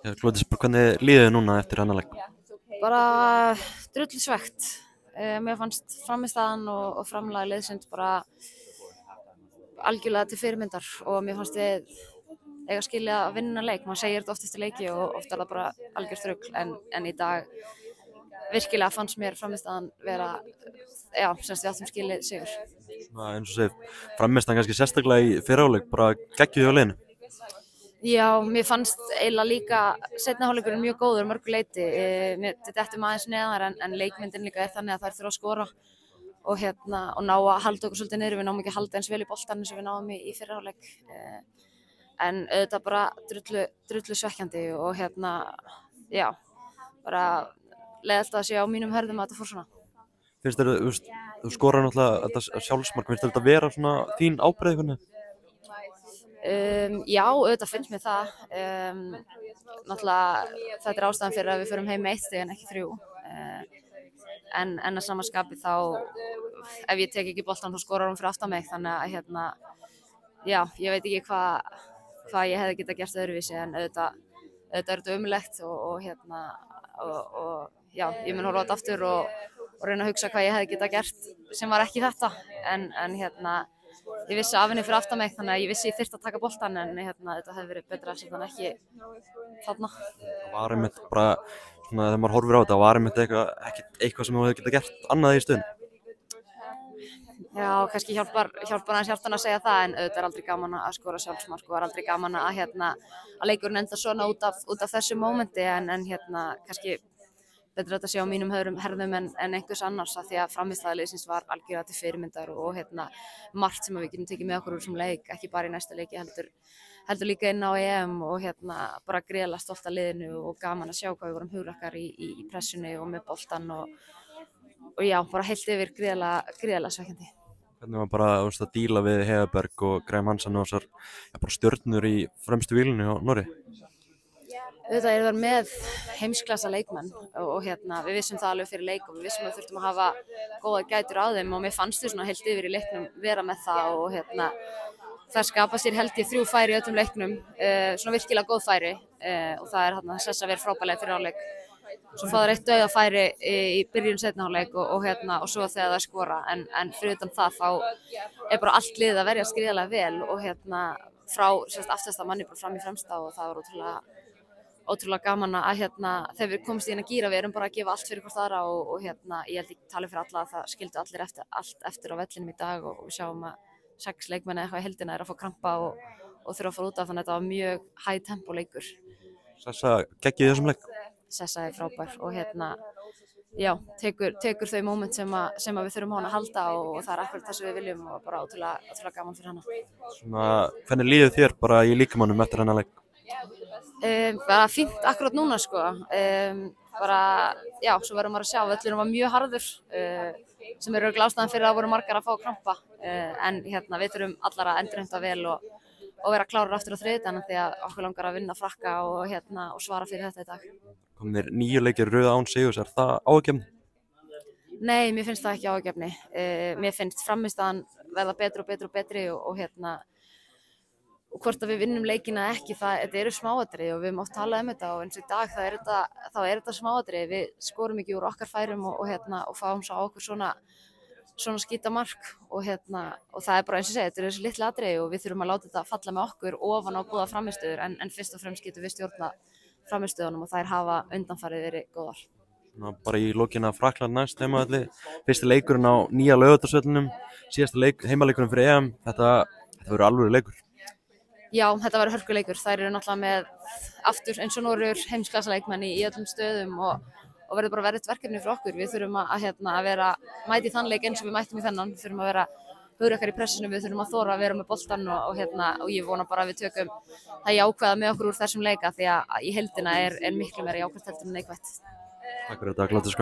Glódís, hvernig líður þér núna eftir þennan leik? Bara drullusvegt. Mér fannst frammistaðan og framlag liðsins bara algjörlega til fyrirmyndar og mér fannst við eiga skilja að vinna þennan leik. Maður segir þetta oft eftir leiki og oft er það bara algjört rugl en í dag virkilega fannst mér frammistaðan vera, semst við áttum skilið sigur. Eins og segir, frammistaðan kannski sérstaklega í fyrri hálfleik, bara geggjuð hjá liðinu. Já, mér fannst eiginlega líka seinni hálfleikurinn mjög góður mörgu leyti. Þetta dettur aðeins neðar en leikmyndin líka er þannig að þær þurfa að skora og ná að halda okkur svolítið niður. Við náum ekki að halda eins vel í boltanum sem við náum í fyrri hálfleik. En auðvitað bara drullu svekkjandi og já, bara leiðilegt að sé á mínum herðum að þetta fór svona. Finnst þér, þú skorar náttúrulega þetta sjálfsmark, finnst þér þetta vera svona þín ábreiði hvernig? Já, auðvitað finnst mér það. Náttúrulega þetta er ástæðan fyrir að við förum heim með 1 stig en ekki 3. En að sama skapi þá, ef ég tek ekki boltann þá skorar hún fyrir aftan mig. Þannig að já, ég veit ekki hvað ég hefði getað gert öðruvísi en auðvitað er þetta ömurlegt og já, ég mun horfa á þetta aftur og reyna að hugsa hvað ég hefði getað gert sem var ekki þetta. En ég vissi af henni fyrir aftan mig þannig að ég vissi ég þyrfti að taka boltann en þetta hefði verið betra að setja hann ekki þarna. Það var einmitt bara, svona þegar maður horfir á þetta, var einmitt eitthvað sem þú hefði getað gert annað í stöðunni? Já, kannski hjálpar aðeins hjartan að segja það en auðvitað er aldrei gaman að skora sjálfsmark og er aldrei gaman að leikurinn enda svona út af þessu mómenti en kannski betur þetta að sé á mínum herðum en einhvers annars af því að frammistaða liðsins var algjörlega til fyrirmyndar og margt sem við getum tekið með okkur úr þessum leik, ekki bara í næsta leiki heldur líka inn á EM og bara gríðarlega stolt af liðinu og gaman að sjá hvað við vorum hugrakar í pressunni og með boltann og já, bara heilt yfir gríðarlega svekkjandi. Hvernig var bara að díla við Heiðberg og Graham Hansen og þessar bara stjörnur í fremstu vílunni á Noregi? Auðvitað eru þar með heimsklassa leikmenn og við vissum það alveg fyrir leik og við vissum að við þurftum að hafa góða gætur á þeim og mér fannst þau svona heilt yfir í leiknum vera með það og það skapa sér held ég 3 færi í öllum leiknum, svona virkilega góð færi og það er Sessa verið frábærlega fyrir hálfleik. Svo fá þær 1 dauðafæri í byrjun seinni hálfleik og svo þegar það skora en fyrir utan það þá er bara allt liðið að verja gríðarlega vel og frá aftasta manni bara fram í fremsta og það var ótrúlega gaman að þegar við komumst í hérna gíra við erum bara að gefa allt fyrir hvort aðra og ég held ekki tala fyrir alla að það skildu allir allt eftir á vellinum í dag og við sjáum að 6 leikmenn eitthvað í heildina er að fá krampa og þurfa að fara út af þannig að þetta var mjög high tempo leikur. Sessa geggjuð í þessum leik? Sessa er frábær og já, tekur þau moment sem við þurfum á hana að halda og það er akkurat það sem við viljum og bara ótrúlega gaman fyrir hana. Svona, hvernig líður þér bara í líkamannum eftir þennan leik? Bara fínt akkurat núna sko, bara já, svo verðum maður að sjá, völlurinn var mjög harður sem eru ástæðan fyrir að það voru margar að fá krampa en við þurfum allar að endurheimta vel og vera klárar aftur á þriðjudaginn því að okkur langar að vinna Frakka og svara fyrir þetta í dag. Komnir 9 leikir röð án sigurs, er það áhyggjuefni? Nei, mér finnst það ekki áhyggjuefni. Mér finnst frammistaðan verða betri og hvort að við vinnum leikina ekki, þetta eru smáatriði og við höfum oft talað um þetta og eins og í dag þá er þetta smáatriði, við skorum ekki úr okkar færum og fáum svo á okkur svona skýta mark og það er bara eins og segja, þetta eru þessi litlu atriði og við þurfum að láta þetta falla með okkur ofan á góða frammistöður en fyrst og fremst getum við stjórna frammistöðunum og þær hafa undanfarið verið góðar. Bara í lokin af Frakkland næst heimavelli, fyrsti leikurinn á nýja Laugardalsvellinum, síðasta heimaleikurinn fyrir EM, þetta verður alvöru leikur. Já, þetta var hörkuleikur. Þær eru náttúrulega með aftur eins og Noregur heimsklassa leikmenn í öllum stöðum og verður bara verið verkefni fyrir okkur. Við þurfum að vera mæti í þann leik eins og við mættum í þennan. Við þurfum að vera hugrakar í pressinu, við þurfum að þora að vera með boltann og ég vona bara að við tökum það jákvæða með okkur úr þessum leika því að í heildina er miklu meira jákvætt heldur en neikvætt. Takk fyrir þetta, Glódís.